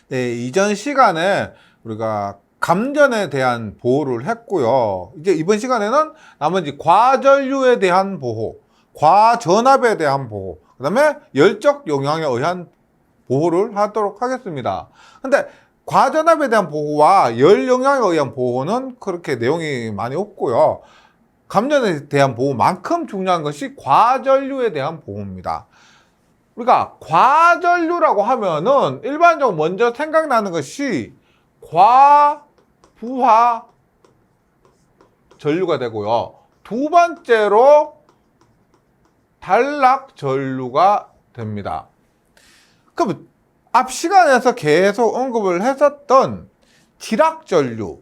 네, 이전 시간에 우리가 감전에 대한 보호를 했고요. 이제 이번 시간에는 나머지 과전류에 대한 보호, 과전압에 대한 보호, 그 다음에 열적 용량에 의한 보호를 하도록 하겠습니다. 근데 과전압에 대한 보호와 열 용량에 의한 보호는 그렇게 내용이 많이 없고요. 감전에 대한 보호만큼 중요한 것이 과전류에 대한 보호입니다. 우리가 과전류라고 하면은 일반적으로 먼저 생각나는 것이 과부하 전류가 되고요. 두 번째로 단락 전류가 됩니다. 그럼 앞 시간에서 계속 언급을 했었던 지락 전류는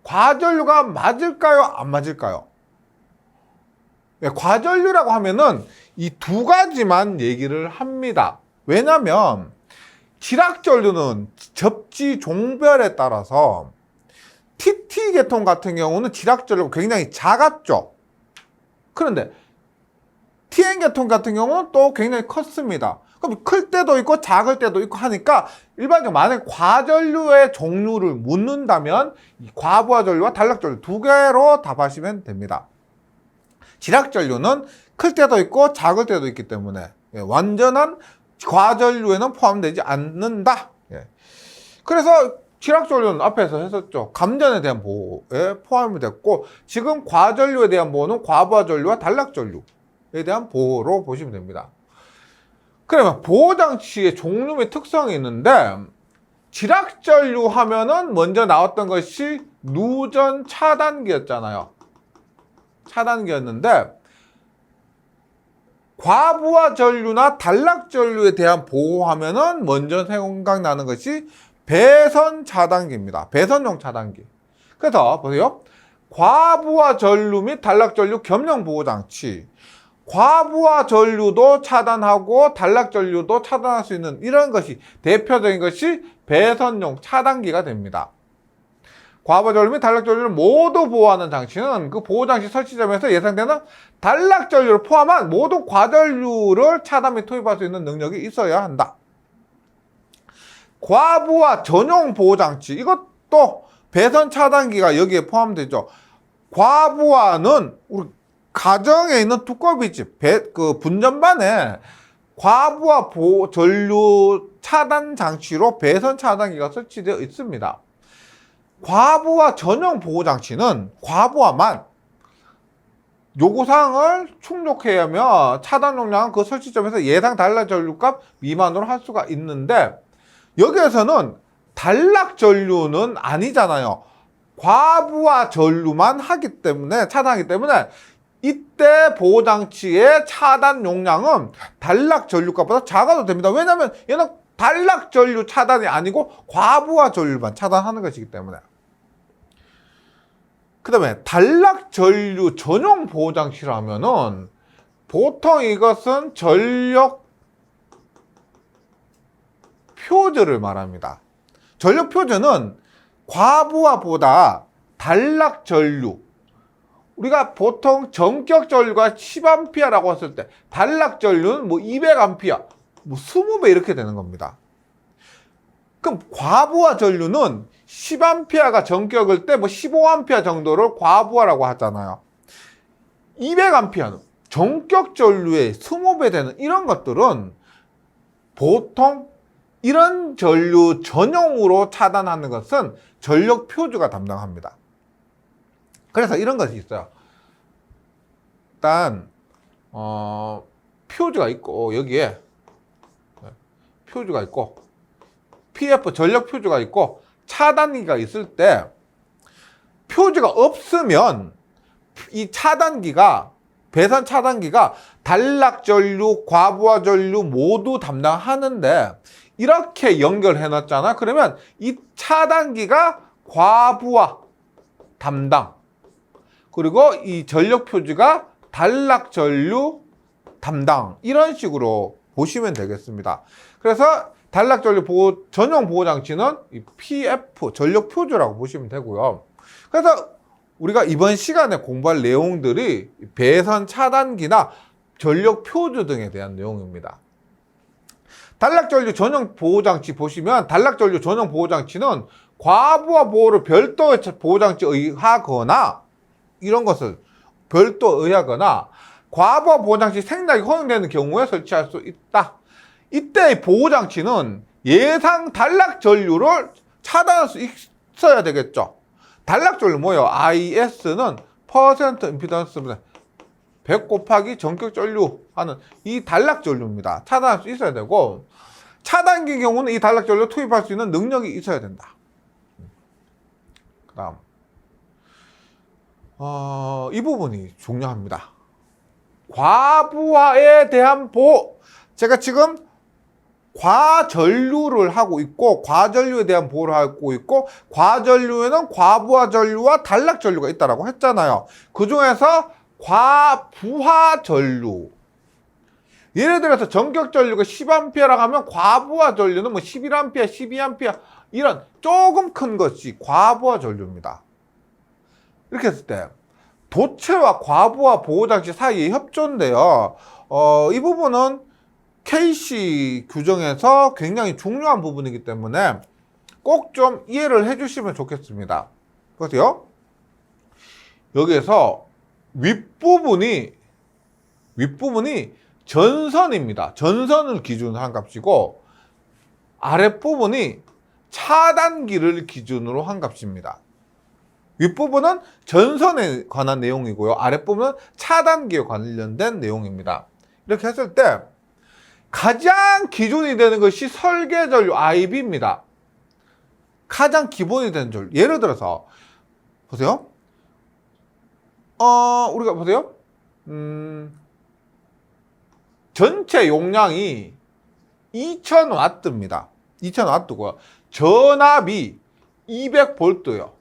과전류가 맞을까요? 안 맞을까요? 과전류라고 하면은 이 두 가지만 얘기를 합니다. 왜냐면 지락전류는 접지 종별에 따라서 TT 계통 같은 경우는 지락전류가 굉장히 작았죠. 그런데 TN 계통 같은 경우는 또 굉장히 컸습니다. 그럼 클 때도 있고 작을 때도 있고 하니까 일반적으로 만약 과전류의 종류를 묻는다면 이 과부하 전류와 단락 전류 두 개로 답하시면 됩니다. 지락전류는 클 때도 있고 작을 때도 있기 때문에 완전한 과전류에는 포함되지 않는다. 그래서 지락전류는 앞에서 했었죠. 감전에 대한 보호에 포함이 됐고, 지금 과전류에 대한 보호는 과부하 전류와 단락 전류에 대한 보호로 보시면 됩니다. 그러면 보호장치의 종류 및 특성이 있는데, 지락전류 하면은 먼저 나왔던 것이 누전 차단기였잖아요. 차단기였는데, 과부하 전류나 단락 전류에 대한 보호하면은 먼저 생각나는 것이 배선 차단기입니다. 배선용 차단기. 그래서 보세요. 과부하 전류 및 단락 전류 겸용 보호 장치. 과부하 전류도 차단하고 단락 전류도 차단할 수 있는 이런 것이 대표적인 것이 배선용 차단기가 됩니다. 과부하 전류 및 단락 전류를 모두 보호하는 장치는 그 보호 장치 설치점에서 예상되는 단락 전류를 포함한 모든 과전류를 차단 및 투입할 수 있는 능력이 있어야 한다. 과부하 전용 보호 장치, 이것도 배선 차단기가 여기에 포함되죠. 과부하는 우리 가정에 있는 두꺼비집, 그 분전반에 과부하 전류 차단 장치로 배선 차단기가 설치되어 있습니다. 과부하 전용 보호 장치는 과부하만 요구사항을 충족해야 하며 차단 용량은 그 설치점에서 예상 단락 전류값 미만으로 할 수가 있는데, 여기에서는 단락 전류는 아니잖아요. 과부하 전류만 하기 때문에, 차단하기 때문에 이때 보호장치의 차단 용량은 단락 전류값보다 작아도 됩니다. 왜냐하면 얘는 단락 전류 차단이 아니고 과부하 전류만 차단하는 것이기 때문에. 그 다음에 단락 전류 전용 보호장치라면은 보통 이것은 전력 표절을 말합니다. 전력 표절은 과부하보다 단락 전류, 우리가 보통 전격 전류가 10A라고 했을 때 단락 전류는 뭐 200A, 뭐 20배 이렇게 되는 겁니다. 그럼 과부하 전류는 10A가 전격일 때 뭐 15A 정도를 과부하라고 하잖아요. 200A는 전격 전류의 20배 되는 이런 것들은 보통 이런 전류 전용으로 차단하는 것은 전력 표주가 담당합니다. 그래서 이런 것이 있어요. 일단 표주가 있고, 여기에 표주가 있고, PF 전력 표주가 있고, 차단기가 있을 때 표주가 없으면 이 차단기가, 배선 차단기가 단락 전류, 과부하 전류 모두 담당하는데 이렇게 연결해 놨잖아. 그러면 이 차단기가 과부하 담당, 그리고 이 전력 표주가 단락 전류 담당, 이런 식으로 보시면 되겠습니다. 그래서 단락 전류 보호 전용 보호 장치는 이 PF 전력 표주라고 보시면 되고요. 그래서 우리가 이번 시간에 공부할 내용들이 배선 차단기나 전력 표주 등에 대한 내용입니다. 단락전류 전용 보호장치 보시면 단락전류 전용 보호장치는 과부하 보호를 별도의 보호장치에 의하거나 이런 것을 별도에 의하거나 과부하 보호장치 생략이 허용되는 경우에 설치할 수 있다. 이때의 보호장치는 예상 단락전류를 차단할 수 있어야 되겠죠. 단락전류 뭐예요? IS는 퍼센트 임피던스입니다. 100 곱하기 전격 전류 하는 이 단락전류입니다. 차단할 수 있어야 되고 차단기 경우는 이 단락전류 투입할 수 있는 능력이 있어야 된다. 그 다음 이 부분이 중요합니다. 과부하에 대한 보호. 제가 지금 과전류를 하고 있고 과전류에 대한 보호를 하고 있고 과전류에는 과부하 전류와 단락 전류가 있다라고 했잖아요. 그 중에서 과부하 전류, 예를 들어서 전격 전류가 10A라고 하면 과부하 전류는 뭐 11A, 12A 이런 조금 큰 것이 과부하 전류입니다. 이렇게 했을 때 도체와 과부하 보호장치 사이의 협조인데요. 이 부분은 KC 규정에서 굉장히 중요한 부분이기 때문에 꼭 좀 이해를 해주시면 좋겠습니다. 보세요. 여기에서 윗부분이 전선입니다. 전선을 기준으로 한 값이고 아랫부분이 차단기를 기준으로 한 값입니다. 윗부분은 전선에 관한 내용이고요. 아랫부분은 차단기에 관련된 내용입니다. 이렇게 했을 때 가장 기준이 되는 것이 설계전류 IB입니다. 가장 기본이 되는 전류. 예를 들어서 보세요. 우리가 보세요. 전체 용량이 2000W입니다. 2000W고요. 전압이 200V예요.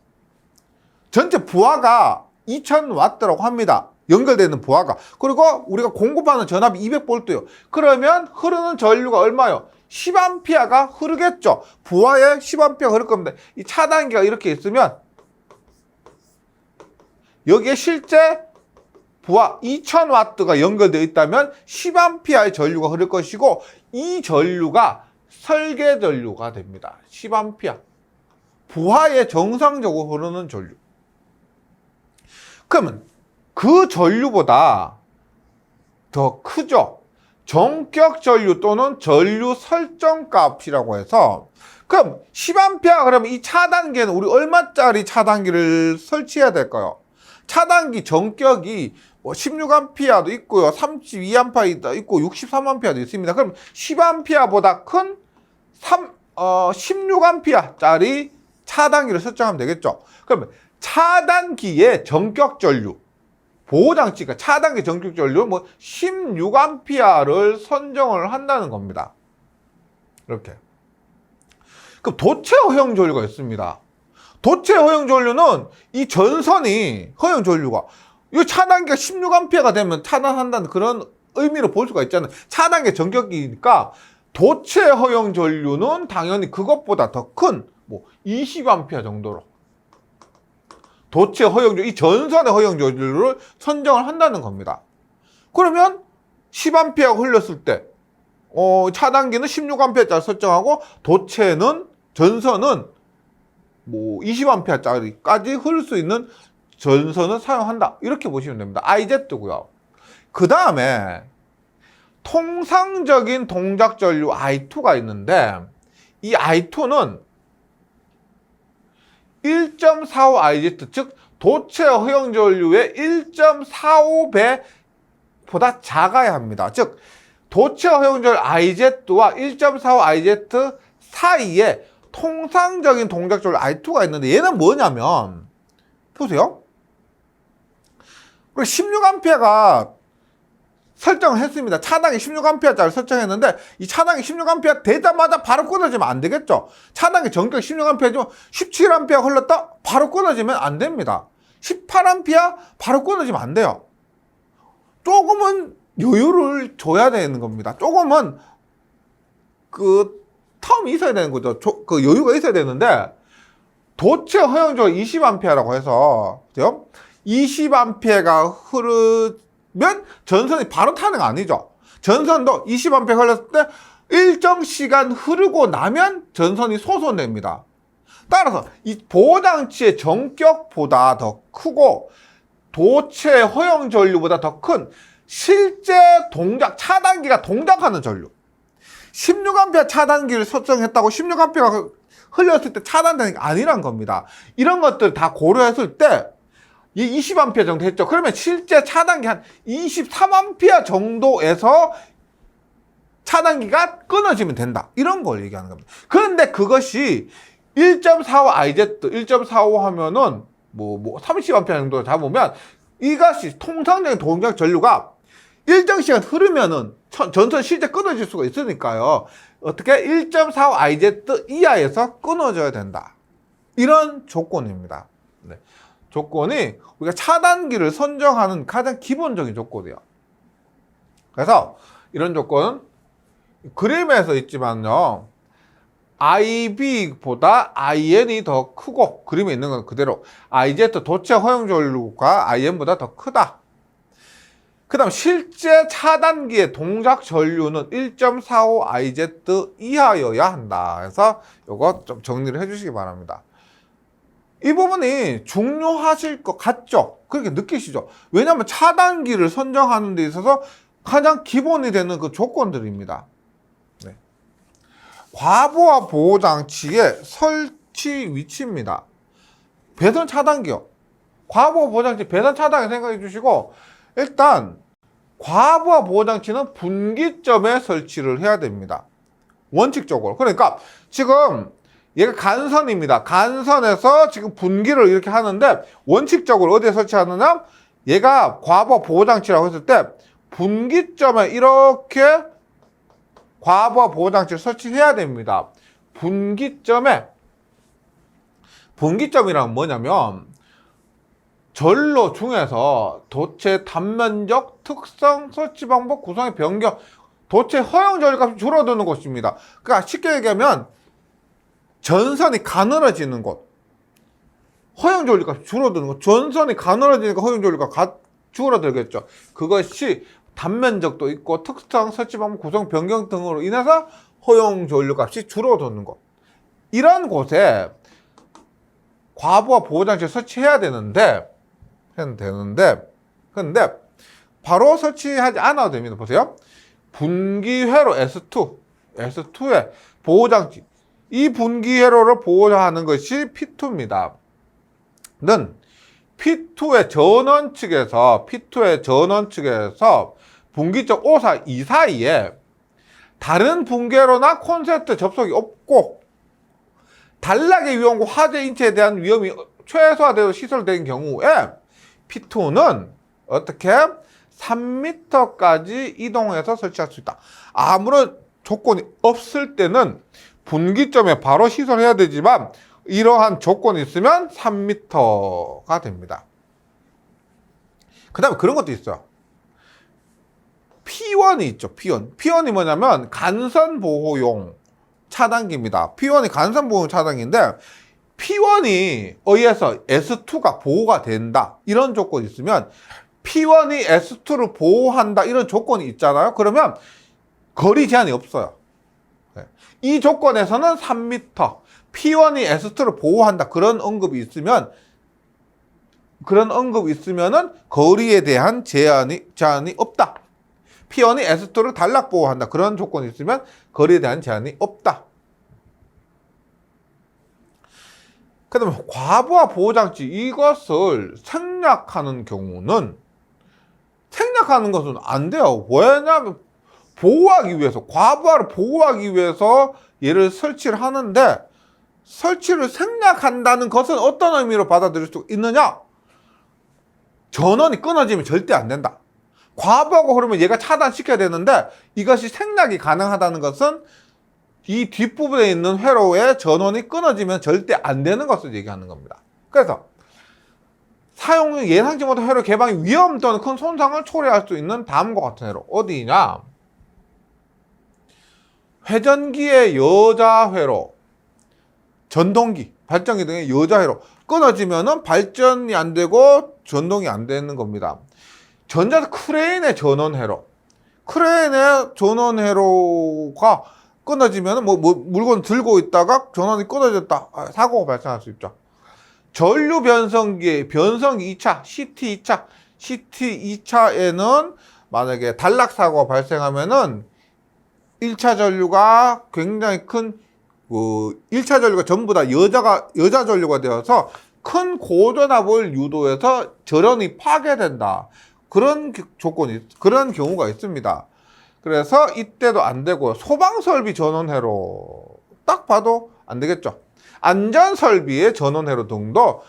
전체 부하가 2000W라고 합니다. 연결되는 부하가. 그리고 우리가 공급하는 전압이 200V예요. 그러면 흐르는 전류가 얼마요? 10A가 흐르겠죠. 부하에 10A가 흐를 겁니다. 이 차단기가 이렇게 있으면 여기에 실제 부하 2000W가 연결되어 있다면 10A의 전류가 흐를 것이고 이 전류가 설계 전류가 됩니다. 10A. 부하에 정상적으로 흐르는 전류. 그러면 그 전류보다 더 크죠. 전격 전류 또는 전류 설정값이라고 해서 그럼 10A 그러면 이 차단기에는 우리 얼마짜리 차단기를 설치해야 될까요? 차단기 전격이 뭐 16A도 있고요. 32A도 있고 63A도 있습니다. 그럼 10A보다 큰 16A짜리 차단기를 설정하면 되겠죠. 그러면 차단기의 전격 전류 보호장치가 차단기 전격 전류 뭐 16A를 선정을 한다는 겁니다. 이렇게. 그럼 도체 허용 전류가 있습니다. 도체 허용 전류는 이 전선이 허용 전류가 이 차단기가 16A가 되면 차단한다는 그런 의미로 볼 수가 있잖아요. 차단기 전격이니까 도체 허용 전류는 당연히 그것보다 더 큰 뭐 20A 정도로 도체 허용 전류, 이 전선의 허용 전류를 선정을 한다는 겁니다. 그러면 10A가 흘렸을 때 차단기는 16A짜리 설정하고 도체는 전선은 뭐 20A짜리까지 흐를 수 있는 전선을 사용한다. 이렇게 보시면 됩니다. IZ고요. 그 다음에 통상적인 동작 전류 I2가 있는데 이 I2는 1.45IZ 즉 도체 허용 전류의 1.45배보다 작아야 합니다. 즉 도체 허용 전류 IZ와 1.45IZ 사이에 통상적인 동작 전류 I2가 있는데 얘는 뭐냐면 보세요. 우리 16A가 설정을 했습니다. 차단기 16A짜리 설정했는데 이 차단기 16A 되자마자 바로 끊어지면 안 되겠죠. 차단기 전격 16A지만 17A 흘렀다? 바로 끊어지면 안 됩니다. 18A 바로 끊어지면 안 돼요. 조금은 여유를 줘야 되는 겁니다. 조금은 그 텀이 있어야 되는 거죠. 그 여유가 있어야 되는데 도체 허용적 20A라고 해서 20A가 전선이 바로 타는 거 아니죠. 전선도 20A 흘렀을 때 일정 시간 흐르고 나면 전선이 소선됩니다. 따라서 이 보호장치의 전격보다 더 크고 도체 허용 전류보다 더 큰 실제 동작, 차단기가 동작하는 전류. 16A 차단기를 설정했다고 16A가 흘렸을 때 차단되는 게 아니란 겁니다. 이런 것들 다 고려했을 때 이 20A 정도 했죠. 그러면 실제 차단기 한 23A 정도에서 차단기가 끊어지면 된다. 이런 걸 얘기하는 겁니다. 그런데 그것이 1.45IZ, 1.45 하면은 30A 정도 잡으면 이것이 통상적인 동작 전류가 일정 시간 흐르면은 전선 실제 끊어질 수가 있으니까요. 어떻게 1.45IZ 이하에서 끊어져야 된다. 이런 조건입니다. 네. 조건이 우리가 차단기를 선정하는 가장 기본적인 조건이에요. 그래서 이런 조건은 그림에서 있지만요. IB보다 IN이 더 크고 그림에 있는 건 그대로 IZ 도체 허용 전류가 IN보다 더 크다. 그 다음 실제 차단기의 동작 전류는 1.45IZ 이하여야 한다. 그래서 이거 좀 정리를 해주시기 바랍니다. 이 부분이 중요하실 것 같죠? 그렇게 느끼시죠? 왜냐하면 차단기를 선정하는 데 있어서 가장 기본이 되는 그 조건들입니다. 네. 과부하 보호장치의 설치 위치입니다. 배선 차단기요. 과부하 보호장치 배선 차단기 생각해 주시고 일단 과부하 보호장치는 분기점에 설치를 해야 됩니다. 원칙적으로. 그러니까 지금 얘가 간선입니다. 간선에서 지금 분기를 이렇게 하는데 원칙적으로 어디에 설치하느냐? 얘가 과부하 보호장치라고 했을 때 분기점에 이렇게 과부하 보호장치를 설치해야 됩니다. 분기점이란 뭐냐면 전로 중에서 도체 단면적 특성 설치 방법 구성의 변경 도체 허용 전류값이 줄어드는 곳입니다. 그러니까 쉽게 얘기하면 전선이 가늘어지는 곳 허용 전류값이 줄어드는 곳 전선이 가늘어지니까 허용 전류가 줄어들겠죠. 그것이 단면적도 있고 특성 설치 방법 구성 변경 등으로 인해서 허용 전류값이 줄어드는 곳 이런 곳에 과부하 보호장치를 설치해야 되는데 근데 바로 설치하지 않아도 됩니다. 보세요. 분기회로 S2의 보호장치 이 분기회로를 보호하는 것이 P2입니다. 는 P2의 전원 측에서 분기점 5, 4, 2 사이에 다른 분기회로나 콘센트 접속이 없고 단락의 위험과 화재 인체에 대한 위험이 최소화되어 시설된 경우에 P2는 어떻게 3m까지 이동해서 설치할 수 있다. 아무런 조건이 없을 때는 분기점에 바로 시설해야 되지만 이러한 조건이 있으면 3m가 됩니다. 그 다음에 그런 것도 있어요. P1이 있죠. P1이 뭐냐면 간선보호용 차단기입니다. P1이 간선보호용 차단기인데 P1이 의해서 S2가 보호가 된다. 이런 조건이 있으면 P1이 S2를 보호한다. 이런 조건이 있잖아요. 그러면 거리 제한이 없어요. 이 조건에서는 3m. P1이 S2를 보호한다. 그런 언급이 있으면은 거리에 대한 제한이 없다. P1이 S2를 단락 보호한다. 그런 조건이 있으면 거리에 대한 제한이 없다. 그 다음에 과부하 보호장치 이것을 생략하는 것은 안 돼요. 왜냐하면 과부하를 보호하기 위해서 얘를 설치를 하는데 설치를 생략한다는 것은 어떤 의미로 받아들일 수 있느냐? 전원이 끊어지면 절대 안 된다. 과부하가 흐르면 얘가 차단시켜야 되는데 이것이 생략이 가능하다는 것은 이 뒷부분에 있는 회로의 전원이 끊어지면 절대 안 되는 것을 얘기하는 겁니다. 그래서 사용 예상치 못한 회로 개방의 위험 또는 큰 손상을 초래할 수 있는 다음과 같은 회로 어디냐? 회전기의 여자 회로, 전동기, 발전기 등의 여자 회로 끊어지면은 발전이 안 되고 전동이 안 되는 겁니다. 크레인의 전원회로. 크레인의 전원회로가 끊어지면 물건 들고 있다가 전원이 끊어졌다. 사고가 발생할 수 있죠. 전류 변성기의 변성기 2차, CT 2차에는 만약에 단락 사고가 발생하면은 1차 전류가 굉장히 큰 1차 전류가 전부 다 여자 전류가 되어서 큰 고전압을 유도해서 절연이 파괴된다. 그런 그런 경우가 있습니다. 그래서 이때도 안 되고요. 소방설비 전원회로 딱 봐도 안 되겠죠. 안전설비의 전원회로 등도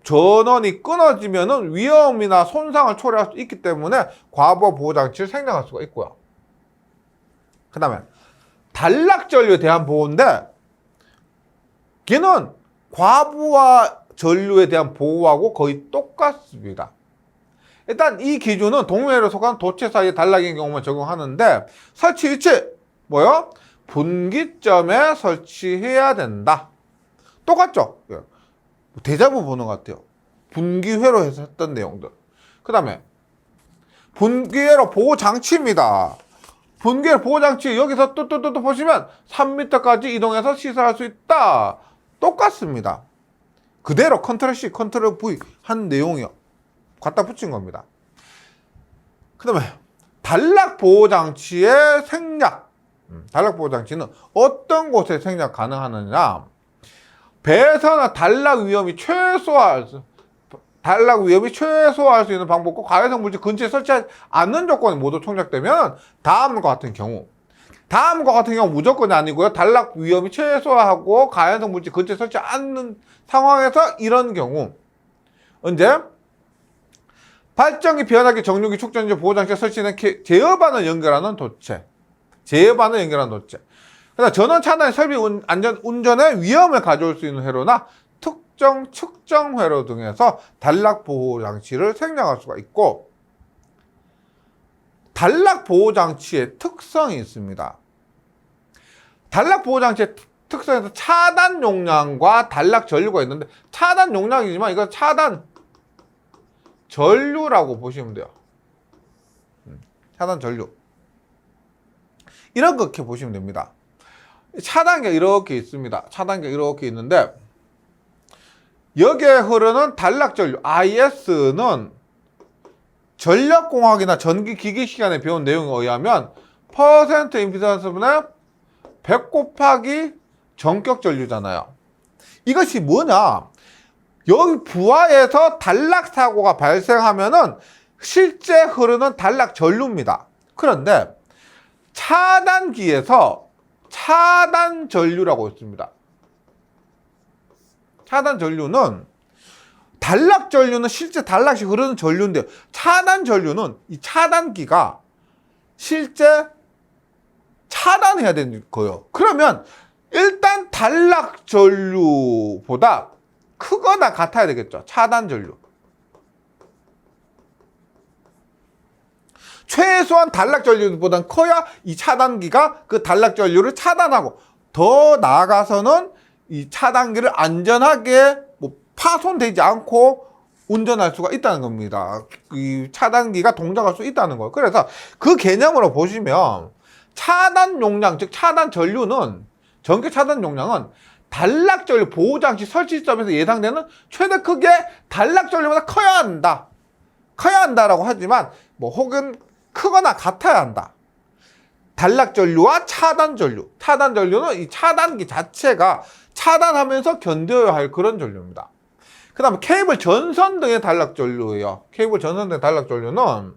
전원이 끊어지면은 위험이나 손상을 초래할 수 있기 때문에 과부하 보호장치를 생략할 수가 있고요. 그 다음에 단락전류에 대한 보호인데 걔는 과부하 전류에 대한 보호하고 거의 똑같습니다. 일단 이 기준은 동해로 속한 도체 사이의 단락인 경우만 적용하는데 설치 위치 뭐요? 분기점에 설치해야 된다. 똑같죠? 대자보 보는 것 같아요. 분기회로 해서 했던 내용들. 그 다음에 분기회로 보호장치입니다. 분기회로 보호장치 여기서 또 보시면 3m까지 이동해서 시설할 수 있다. 똑같습니다. 그대로 컨트롤 C, 컨트롤 V 한 내용이요. 갖다 붙인 겁니다. 그 다음에 단락 보호장치의 생략. 단락 보호장치는 어떤 곳에 생략 가능하느냐? 배에서는 단락 위험이 최소화할 수 있는 방법과 가해성 물질 근처에 설치하지 않는 조건이 모두 총략되면 다음과 같은 경우 무조건이 아니고요. 단락 위험이 최소화하고 가해성 물질 근처에 설치하지 않는 상황에서 이런 경우 언제? 발전기, 변압기, 정류기, 축전지, 보호장치에 설치된 제어반을 연결하는 도체. 그다음 전원 차단 설비 운전에 위험을 가져올 수 있는 회로나 특정 측정 회로 등에서 단락 보호 장치를 생략할 수가 있고 단락 보호 장치의 특성이 있습니다. 단락 보호 장치의 특성에서 차단 용량과 단락 전류가 있는데 차단 용량이지만 이건 차단 전류라고 보시면 돼요. 차단 전류. 이렇게 보시면 됩니다. 차단기가 이렇게 있습니다. 차단기가 이렇게 있는데 여기에 흐르는 단락 전류 IS는 전력공학이나 전기기기 시간에 배운 내용에 의하면 퍼센트 임피던스분의 100 곱하기 전격 전류잖아요. 이것이 뭐냐? 여기 부하에서 단락 사고가 발생하면은 실제 흐르는 단락 전류입니다. 그런데 차단기에서 차단 전류라고 있습니다. 차단 전류는 단락 전류는 실제 단락이 흐르는 전류인데 차단 전류는 이 차단기가 실제 차단해야 되는 거예요. 그러면 일단 단락 전류보다 크거나 같아야 되겠죠. 차단 전류. 최소한 단락 전류보다는 커야 이 차단기가 그 단락 전류를 차단하고 더 나아가서는 이 차단기를 안전하게 파손되지 않고 운전할 수가 있다는 겁니다. 이 차단기가 동작할 수 있다는 거예요. 그래서 그 개념으로 보시면 차단 용량, 즉 차단 전류는 전기 차단 용량은 단락 전류 보호장치 설치 시점에서 예상되는 최대 크기의 단락 전류보다 커야 한다라고 하지만 혹은 크거나 같아야 한다. 단락 전류와 차단 전류는 이 차단기 자체가 차단하면서 견뎌야 할 그런 전류입니다. 그 다음에 케이블 전선 등의 단락 전류예요. 케이블 전선 등의 단락 전류는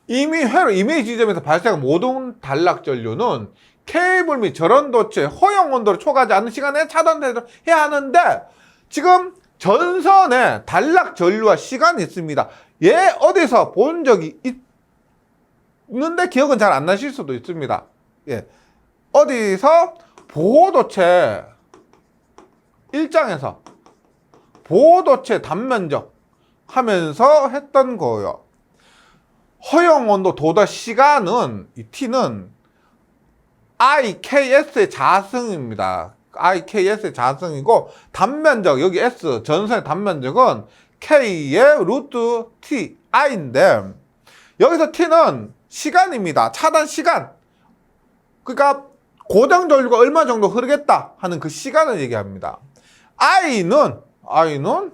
이미 지점에서 발생한 모든 단락 전류는 케이블 및 절연도체 허용 온도를 초과하지 않는 시간에 차단해야 하는데 지금 전선에 단락 전류와 시간이 있습니다. 얘 어디서 본 적이 있는데 기억은 잘 안 나실 수도 있습니다. 예. 어디서 보호도체 1장에서 보호도체 단면적 하면서 했던 거예요. 허용온도 도달 시간은 이 T는 IKS의 자승입니다. IKS의 자성이고 단면적 여기 S 전선의 단면적은 K의 루트 T I인데 여기서 T는 시간입니다. 차단 시간. 그러니까 고정 전류가 얼마 정도 흐르겠다 하는 그 시간을 얘기합니다. I는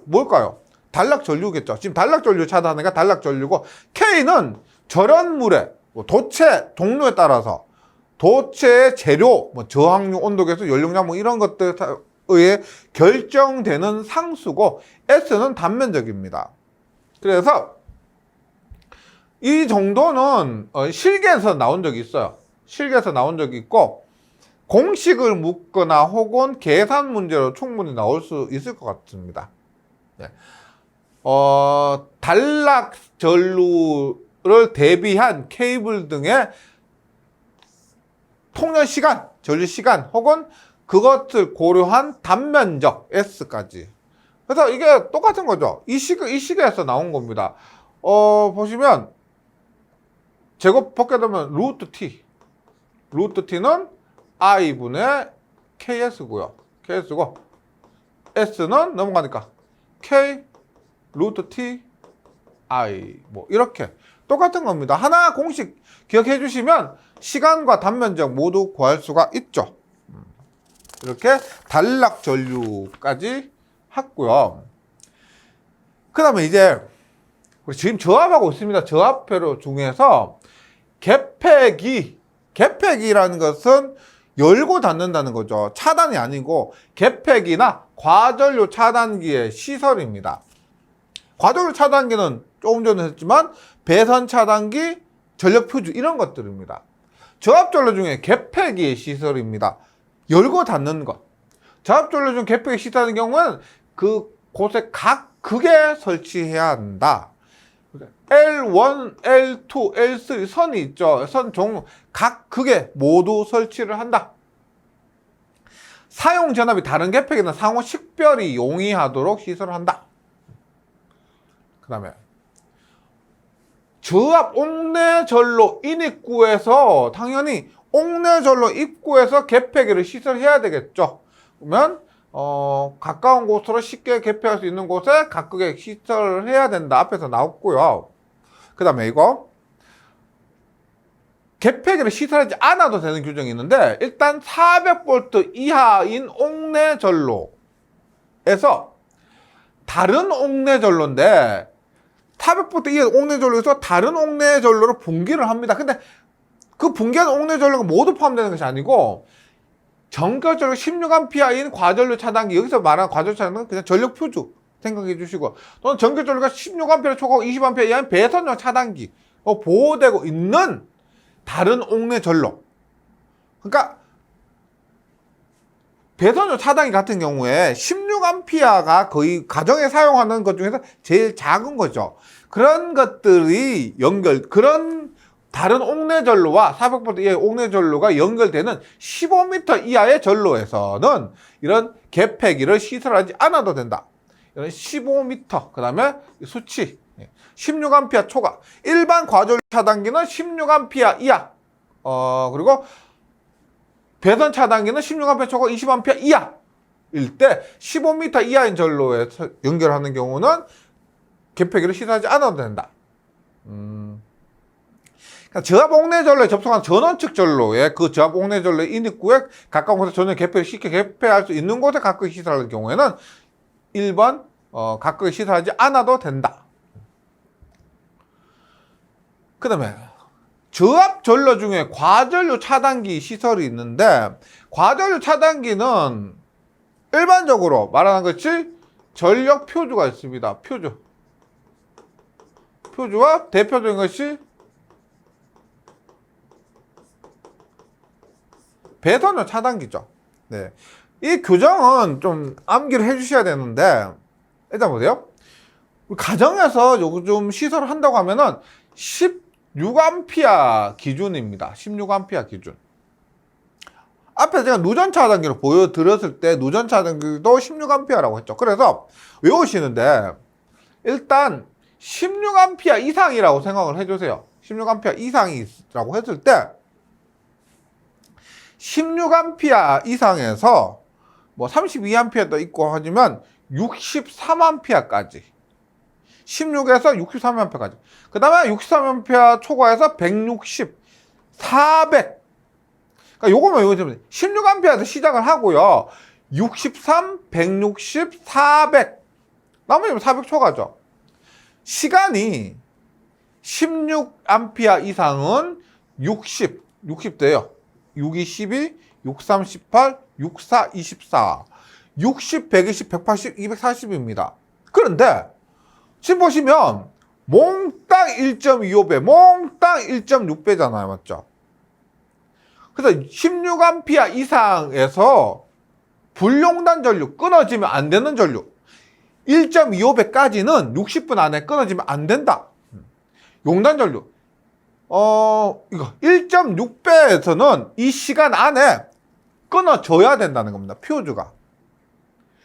뭘까요? 단락 전류겠죠. 지금 단락 전류 차단하니까 단락 전류고 K는 절연물의 도체 동료에 따라서 도체의 재료, 저항류, 온도계수, 연료량 이런 것들에 의해 결정되는 상수고 S는 단면적입니다. 그래서 이 정도는 실계에서 나온 적이 있어요. 실계에서 나온 적이 있고 공식을 묻거나 혹은 계산 문제로 충분히 나올 수 있을 것 같습니다. 네. 단락 전류를 대비한 케이블 등의 통연 시간, 전류 시간 혹은 그것을 고려한 단면적 S까지. 그래서 이게 똑같은 거죠. 이 시계에서 나온 겁니다. 보시면 제곱 벗게 되면 루트 T. 루트 T는 I분의 KS고요. KS고 S는 넘어가니까 K 루트 T I 이렇게 똑같은 겁니다. 하나 공식 기억해 주시면 시간과 단면적 모두 구할 수가 있죠. 이렇게 단락 전류까지 했고요. 그 다음에 이제 우리 지금 저압하고 있습니다. 저압회로 중에서 개폐기라는 것은 열고 닫는다는 거죠. 차단이 아니고 개폐기나 과전류 차단기의 시설입니다. 과전류 차단기는 조금 전에 했지만 배선 차단기, 전력 표주 이런 것들입니다. 저압전류 중에 개폐기의 시설입니다. 열고 닫는 것. 저압전류 중 개폐기 시설하는 경우는 그곳에 각 극에 설치해야 한다. L1, L2, L3 선이 있죠. 선 종 각 극에 모두 설치를 한다. 사용 전압이 다른 개폐기는 상호 식별이 용이하도록 시설을 한다. 그 다음에 저압 옥내전로 인입구에서 당연히 옥내전로 입구에서 개폐기를 시설해야 되겠죠. 그러면 가까운 곳으로 쉽게 개폐할 수 있는 곳에 각극에 시설을 해야 된다. 앞에서 나왔고요. 그 다음에 이거 개폐기를 시설하지 않아도 되는 규정이 있는데 일단 400V 이하인 옥내전로에서 다른 옥내전로인데 400V 이하 옥내전로에서 다른 옥내전로로 분기를 합니다. 근데 그 분기한 옥내전로가 모두 포함되는 것이 아니고 전격전력 16A인 과전류 차단기, 여기서 말하는 과전류 차단기는 그냥 전력 표주 생각해 주시고, 또는 전격전류가 16A 초과 20A 이하인 배선용 차단기 보호되고 있는 다른 옥내전로. 그러니까 배선용 차단기 같은 경우에 16A가 거의 가정에 사용하는 것 중에서 제일 작은 거죠. 그런 것들이 그런 다른 옥내전로와 400V 이하의 옥내전로가 연결되는 15m 이하의 전로에서는 이런 개폐기를 시설하지 않아도 된다. 이런 15m, 그 다음에 수치 16A 초과. 일반 과전류 차단기는 16A 이하, 그리고 배선 차단기는 16A 초과 20A 이하일 때 15m 이하인 전로에 연결하는 경우는 개폐기를 시설하지 않아도 된다. 그러니까 저압 옥내전로에 접속한 전원 측 전로에 그 저압 옥내전로의 인입구에 가까운 곳에 전원 개폐를 쉽게 개폐할 수 있는 곳에 각극 시설하는 경우에는 1번 각극 시설하지 않아도 된다. 그 다음에 저압 전로 중에 과전류 차단기 시설이 있는데 과전류 차단기는 일반적으로 말하는 것이 전력 표주가 있습니다. 표주와 대표적인 것이 배선용 차단기죠. 네. 이 규정은 좀 암기를 해 주셔야 되는데, 일단 보세요. 가정에서 요즘 시설을 한다고 하면은 16A 기준입니다. 16A 기준. 앞에 제가 누전 차단기로 보여드렸을 때 누전 차단기도 16A라고 했죠. 그래서 외우시는데, 일단 16A 이상이라고 생각을 해주세요. 16A 이상이라고 했을 때 16A 이상에서 뭐 32A도 있고 하지만 63A까지 16에서 63A까지 그 다음에 63A 초과해서 160, 400 그러니까 요거만 요거 16A에서 시작을 하고요 63, 160, 400 나머지는 400 초과죠. 시간이 16A 이상은 60 돼요. 6, 22, 6, 38, 6, 4, 24 60, 120, 180, 240입니다. 그런데 지금 보시면 몽땅 1.25배, 몽땅 1.6배잖아요. 맞죠? 그래서 16A 이상에서 불용단 전류, 끊어지면 안 되는 전류 1.25배까지는 60분 안에 끊어지면 안 된다. 용단 전류 이거 1.6배에서는 이 시간 안에 끊어져야 된다는 겁니다. 퓨즈가.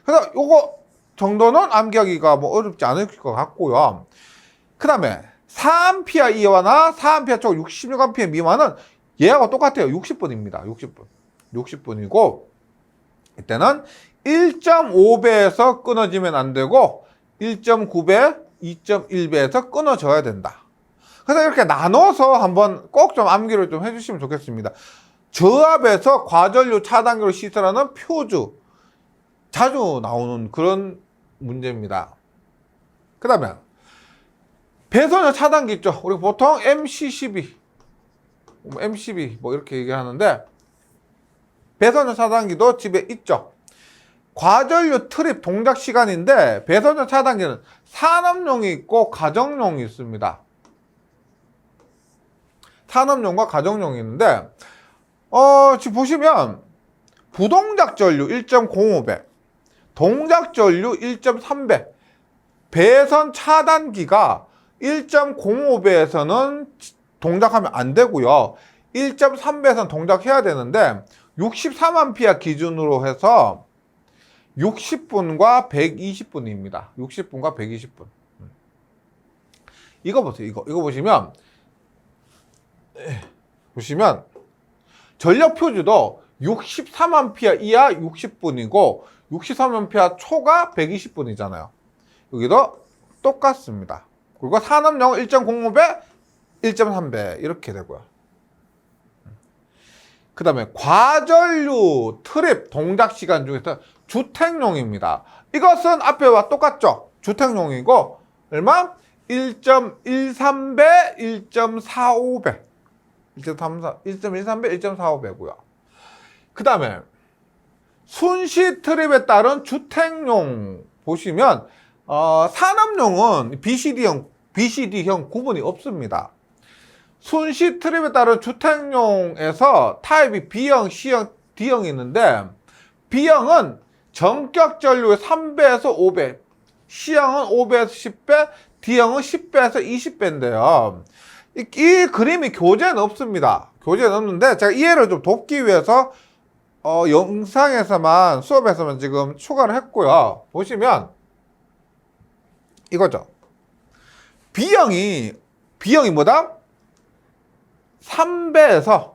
그래서 요거 정도는 암기하기가 뭐 어렵지 않을 것 같고요. 그 다음에 4A 이하나 4A 쪽 66A 미만은 얘하고 똑같아요. 60분입니다. 60분이고 이때는 1.5배에서 끊어지면 안 되고 1.9배, 2.1배에서 끊어져야 된다. 그래서 이렇게 나눠서 한번 꼭 좀 암기를 좀 해주시면 좋겠습니다. 저압에서 과전류 차단기로 시설하는 퓨즈 자주 나오는 그런 문제입니다. 그 다음에 배선열 차단기 있죠. 우리 보통 MC12 뭐 이렇게 얘기하는데 배선열 차단기도 집에 있죠. 과전류 트립 동작 시간인데 배선열 차단기는 산업용이 있고 가정용이 있습니다. 산업용과 가정용이 있는데 지금 보시면 부동작 전류 1.05배, 동작 전류 1.3배, 배선 차단기가 1.05배에서는 동작하면 안 되고요. 1.3배에서는 동작해야 되는데 63A 기준으로 해서 60분과 120분입니다. 60분과 120분. 이거 보세요. 이거 보시면 전력 퓨즈도 63A 이하 60분이고 63A 초가 120분이잖아요. 여기도 똑같습니다. 그리고 산업용 1.05배, 1.3배 이렇게 되고요. 그 다음에 과전류 트립 동작 시간 중에서 주택용입니다. 이것은 앞에와 똑같죠. 주택용이고 얼마? 1.13배, 1.45배 1.13배, 1.45배고요. 그 다음에 순시 트립에 따른 주택용 보시면 산업용은 BCD형 구분이 없습니다. 순시 트립에 따른 주택용에서 타입이 B형, C형, D형이 있는데 B형은 전격 전류의 3배에서 5배, C형은 5배에서 10배, D형은 10배에서 20배인데요. 이 그림이 교재는 없습니다. 교재는 없는데 제가 이해를 좀 돕기 위해서 영상에서만 수업에서만 지금 추가를 했고요. 보시면 이거죠. B형이 뭐다? 3배에서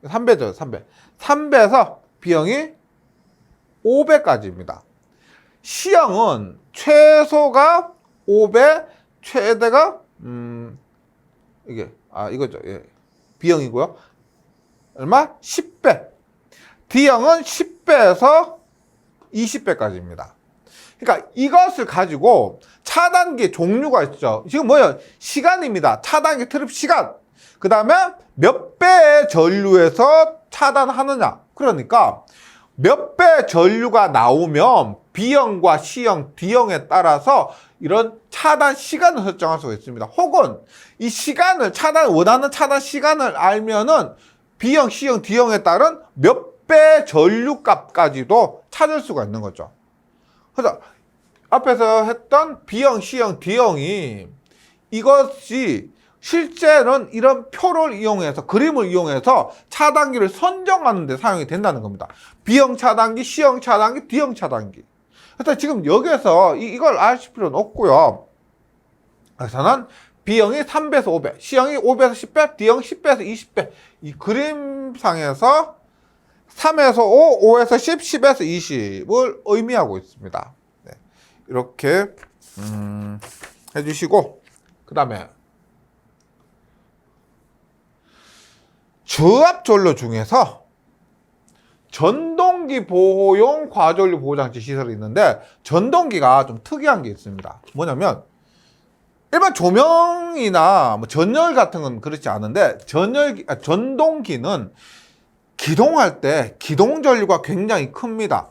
3배에서 B형이 5배까지입니다. C형은 최소가 5배, 최대가 이거죠. 예. B형이고요. 얼마? 10배. D형은 10배에서 20배까지입니다. 그러니까 이것을 가지고 차단기 종류가 있죠. 지금 뭐예요? 시간입니다. 차단기 트립 시간. 그 다음에 몇 배의 전류에서 차단하느냐. 그러니까 몇 배 전류가 나오면 B형과 C형, D형에 따라서 이런 차단 시간을 설정할 수가 있습니다. 혹은 이 시간을 원하는 차단 시간을 알면은 B형, C형, D형에 따른 몇 배 전류 값까지도 찾을 수가 있는 거죠. 그래서 앞에서 했던 B형, C형, D형이 이것이 실제는 이런 표를 이용해서 그림을 이용해서 차단기를 선정하는 데 사용이 된다는 겁니다. B형 차단기, C형 차단기, D형 차단기. 그래서 지금 여기에서 이걸 아실 필요는 없고요. 그래서는 B형이 3배에서 5배, C형이 5배에서 10배, D형 10배에서 20배. 이 그림상에서 3에서 5, 5에서 10, 10에서 20을 의미하고 있습니다. 네. 이렇게 해주시고, 그 다음에 저압전로 중에서 전동기 보호용 과전류 보호장치 시설이 있는데, 전동기가 좀 특이한 게 있습니다. 뭐냐면 일반 조명이나 뭐 전열 같은 건 그렇지 않은데, 전동기는 기동할 때 기동 전류가 굉장히 큽니다.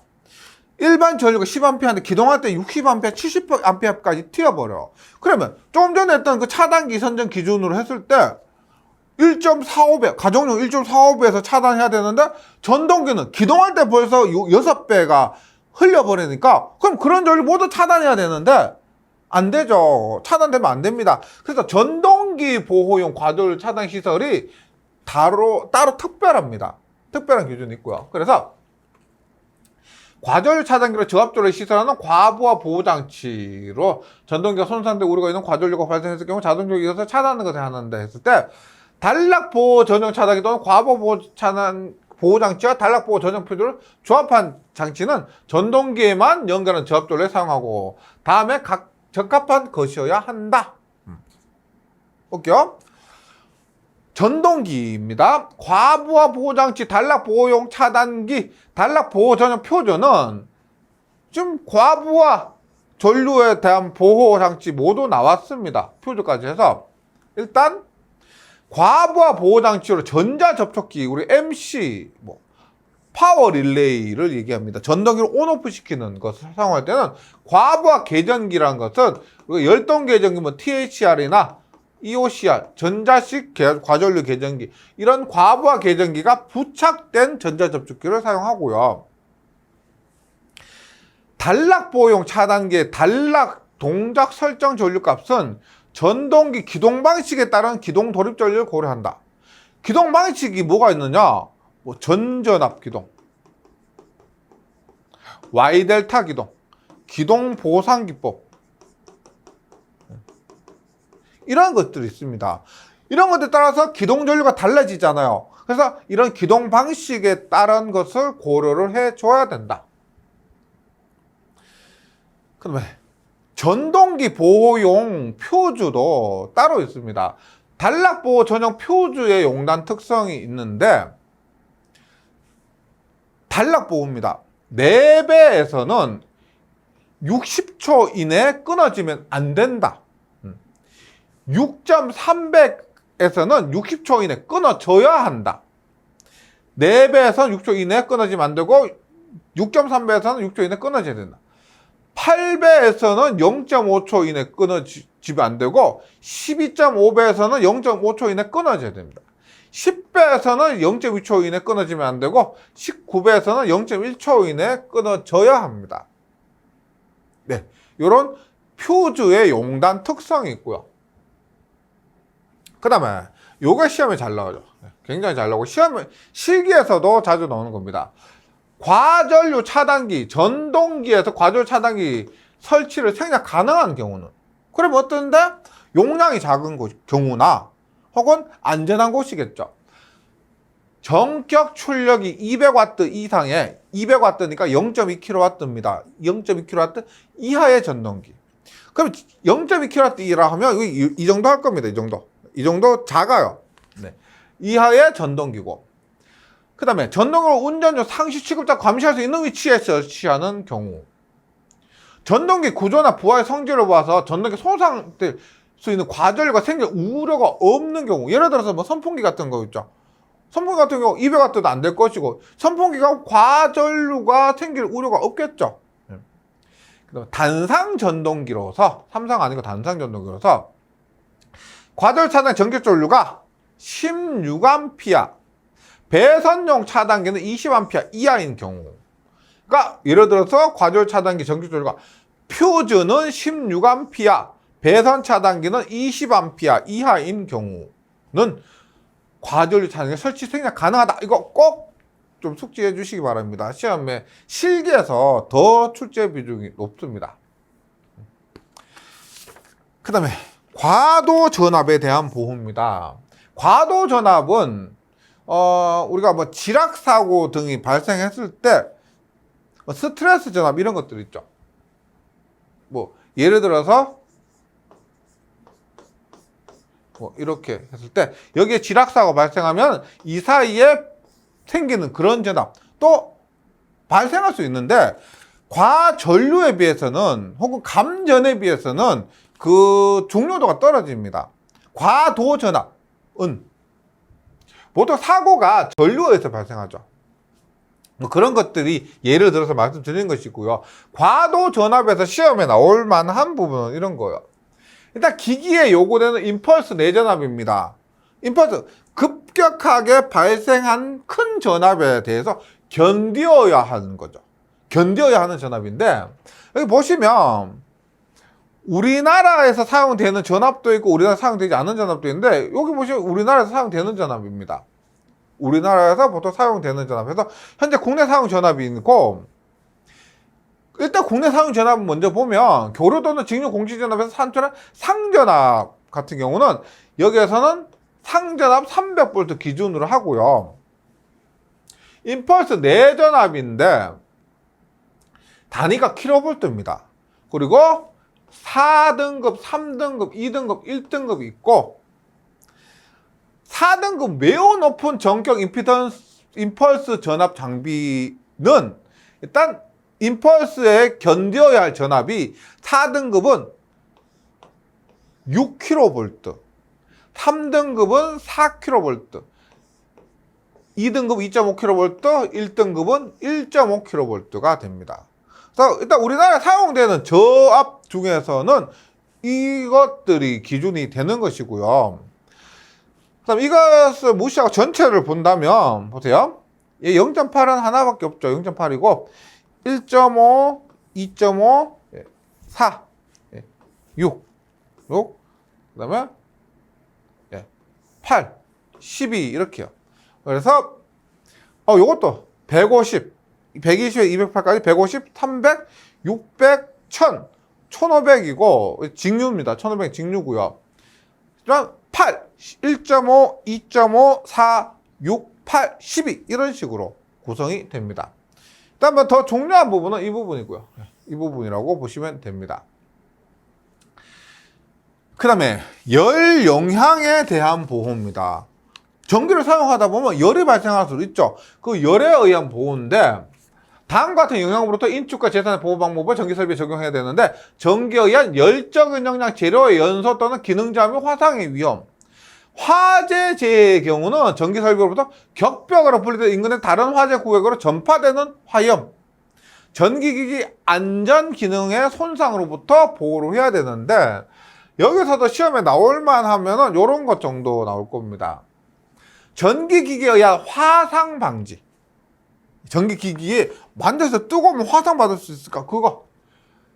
일반 전류가 10A인데 기동할 때 60A, 70A까지 튀어버려. 그러면 조금 전에 했던 그 차단기 선정 기준으로 했을 때 1.45배, 가정용 1.45배에서 차단해야 되는데, 전동기는 기동할 때 벌써 6배가 흘려버리니까, 그럼 그런 전류 모두 차단해야 되는데 안 되죠. 차단되면 안 됩니다. 그래서 전동기 보호용 과전류 차단 시설이 따로 특별합니다. 특별한 기준이 있고요. 그래서 과전류 차단기로 저압전로를 시설하는 과부하 보호장치로 전동기가 손상돼 우려가 있는 과전류가 발생했을 경우 자동적으로 이어서 차단하는 것을 하는데 했을 때, 단락보호 전용 차단기 또는 과부하 보호장치와 단락보호 전용 표준을 조합한 장치는 전동기에만 연결하는 저압전로에 사용하고 다음에 각 적합한 것이어야 한다. 볼게요. 전동기입니다. 과부하 보호장치, 단락보호용 차단기, 단락보호 전용 표준은 지금 과부하 전류에 대한 보호장치 모두 나왔습니다. 표준까지 해서 일단 과부하 보호장치로 전자접촉기, 우리 MC, 파워 릴레이를 얘기합니다. 전동기를 온오프 시키는 것을 사용할 때는 과부하 계전기라는 것은 열동 계전기, THR이나 EOCR, 전자식 과전류 계전기, 이런 과부하 계전기가 부착된 전자접촉기를 사용하고요. 단락보호용 차단기의 단락 동작 설정 전류값은 전동기 기동 방식에 따른 기동 돌입 전류를 고려한다. 기동 방식이 뭐가 있느냐? 전전압 기동, Y델타 기동, 기동 보상 기법, 이런 것들이 있습니다. 이런 것들에 따라서 기동 전류가 달라지잖아요. 그래서 이런 기동 방식에 따른 것을 고려를 해줘야 된다. 그다음에 전동기 보호용 표주도 따로 있습니다. 단락보호 전용 표주의 용단 특성이 있는데, 단락보호입니다. 4배에서는 60초 이내에 끊어지면 안 된다. 6.300에서는 60초 이내에 끊어져야 한다. 4배에서는 6초 이내에 끊어지면 안 되고, 6.3배에서는 6초 이내에 끊어져야 된다. 8배에서는 0.5초 이내에 끊어지면 안 되고, 12.5배에서는 0.5초 이내에 끊어져야 됩니다. 10배에서는 0.2초 이내에 끊어지면 안 되고, 19배에서는 0.1초 이내에 끊어져야 합니다. 네, 이런 표주의 용단 특성이 있고요. 그 다음에 요게 시험에 잘 나오죠. 굉장히 잘 나오고 실기에서도 자주 나오는 겁니다. 과전류 차단기, 전동기에서 과전류 차단기 설치를 생략 가능한 경우는, 그럼 어떤데? 용량이 작은 경우나 혹은 안전한 곳이겠죠. 전격 출력이 200W 이상의, 200W니까 0.2kW입니다. 0.2kW 이하의 전동기. 그럼 0.2kW라 하면 이 정도 할 겁니다. 이 정도 작아요. 네. 이하의 전동기고, 그 다음에 전동기를 운전 중 상시 취급자 감시할 수 있는 위치에 설치하는 경우, 전동기 구조나 부하의 성질을 봐서 전동기 손상될 수 있는 과전류가 생길 우려가 없는 경우, 예를 들어서 선풍기 같은 거 있죠. 선풍기 같은 경우 200W도 안 될 것이고, 선풍기가 과전류가 생길 우려가 없겠죠. 그다음에 단상 전동기로서, 삼성 아니고 단상 전동기로서 과전류 차단 전격 전류가 16A, 배선용 차단기는 20A 이하인 경우, 그러니까 예를 들어서 과전류 차단기 전격 전류가 표준은 16A, 배선 차단기는 20A 이하인 경우는 과전류 차단기 설치 생략 가능하다. 이거 꼭 좀 숙지해 주시기 바랍니다. 시험에 실기에서 더 출제 비중이 높습니다. 그 다음에 과도 전압에 대한 보호입니다. 과도 전압은 우리가 뭐 지락사고 등이 발생했을 때 스트레스 전압 이런 것들 있죠. 뭐 예를 들어서 뭐 이렇게 했을 때 여기에 지락사고가 발생하면 이 사이에 생기는 그런 전압 또 발생할 수 있는데 과전류에 비해서는 혹은 감전에 비해서는 그 중요도가 떨어집니다. 과도전압은 보통 사고가 전류에서 발생하죠. 뭐 그런 것들이 예를 들어서 말씀드리는 것이고요. 과도전압에서 시험에 나올 만한 부분은 이런 거예요. 일단 기기에 요구되는 임펄스 내전압입니다. 임펄스 급격하게 발생한 큰 전압에 대해서 견뎌야 하는 거죠. 견뎌야 하는 전압인데 여기 보시면 우리나라에서 사용되는 전압도 있고 우리나라에서 사용되지 않는 전압도 있는데 여기 보시면 우리나라에서 사용되는 전압입니다. 우리나라에서 보통 사용되는 전압에서 현재 국내 사용 전압이 있고 일단 국내 사용 전압은 먼저 보면 교류 또는 직류 공식 전압에서 산출한 상전압 같은 경우는 여기에서는 상전압 300V 기준으로 하고요. 임펄스 내전압인데 단위가 킬로볼트입니다. 그리고 4등급, 3등급, 2등급, 1등급이 있고 4등급 매우 높은 전격 임펄스 전압 장비는 일단 임펄스에 견뎌야 할 전압이 4등급은 6kV, 3등급은 4kV, 2등급 2.5kV, 1등급은 1.5kV가 됩니다. 그래서 일단 우리나라에 사용되는 저압 중에서는 이것들이 기준이 되는 것이고요. 그다음 이것을 무시하고 전체를 본다면 보세요. 0.8은 하나밖에 없죠. 0.8이고 1.5, 2.5, 4, 6, 그다음에 8, 12 이렇게요. 그래서 요것도 150, 120에 208까지 150, 300, 600, 1000, 1500이고 직류입니다. 1500 직류고요. 그다음 8, 1.5, 2.5, 4, 6, 8, 12 이런 식으로 구성이 됩니다. 그다음에 더 중요한 부분은 이 부분이고요. 이 부분이라고 보시면 됩니다. 그 다음에 열 영향에 대한 보호입니다. 전기를 사용하다 보면 열이 발생할 수도 있죠. 그 열에 의한 보호인데 다음과 같은 영향으로부터 인축과 재산의 보호 방법을 전기설비에 적용해야 되는데 전기에 의한 열적인 영향, 재료의 연소 또는 기능저하 및 화상의 위험. 화재 재해의 경우는 전기설비로부터 격벽으로 분리된 인근의 다른 화재 구역으로 전파되는 화염, 전기기기 안전 기능의 손상으로부터 보호를 해야 되는데 여기서도 시험에 나올만 하면은 요런 것 정도 나올 겁니다. 전기기기에 의한 화상 방지. 전기기기에 만져서 뜨거우면 화상 받을 수 있을까? 그거.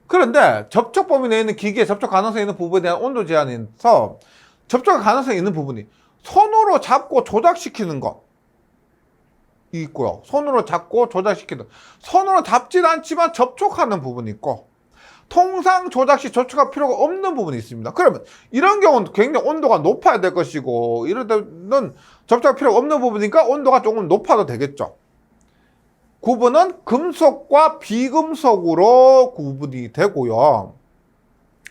그런데 접촉 범위 내에 있는 기기에 접촉 가능성이 있는 부분에 대한 온도 제한이 있어 접촉 가능성이 있는 부분이 손으로 잡고 조작시키는 것 있고요. 손으로 잡고 조작시키는 손으로 잡진 않지만 접촉하는 부분이 있고 통상 조작 시 조촉할 필요가 없는 부분이 있습니다. 그러면 이런 경우는 굉장히 온도가 높아야 될 것이고 이럴 때는 접촉할 필요가 없는 부분이니까 온도가 조금 높아도 되겠죠. 구분은 금속과 비금속으로 구분이 되고요.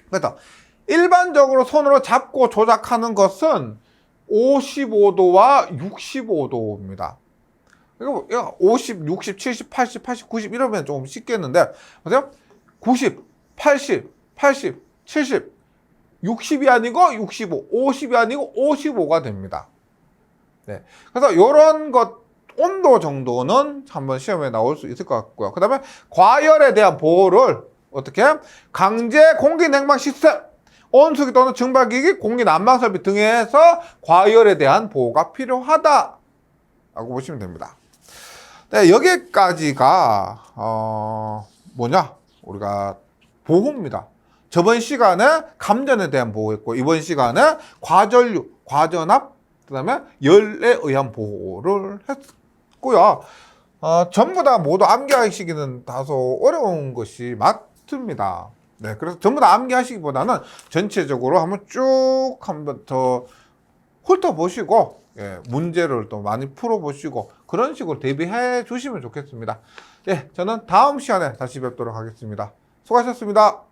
그래서 일반적으로 손으로 잡고 조작하는 것은 55도와 65도입니다. 그리고 50, 60, 70, 80, 80, 90 이러면 조금 쉽겠는데 보세요. 90, 80, 80, 70, 60이 아니고 65, 50이 아니고 55가 됩니다. 네. 그래서 이런 것 온도 정도는 한번 시험에 나올 수 있을 것 같고요. 그 다음에 과열에 대한 보호를 어떻게? 강제 공기 냉방 시스템, 온수기 또는 증발기기, 공기 난방 설비 등에서 과열에 대한 보호가 필요하다라고 보시면 됩니다. 네, 여기까지가 우리가 보호입니다. 저번 시간에 감전에 대한 보호했고 이번 시간에 과전류, 과전압, 그 다음에 열에 의한 보호를 했고요. 전부 다 모두 암기하시기는 다소 어려운 것이 맞습니다. 네, 그래서 전부 다 암기하시기보다는 전체적으로 한번 쭉 한번 더 훑어보시고 예, 문제를 또 많이 풀어보시고 그런 식으로 대비해 주시면 좋겠습니다. 예, 저는 다음 시간에 다시 뵙도록 하겠습니다. 수고하셨습니다.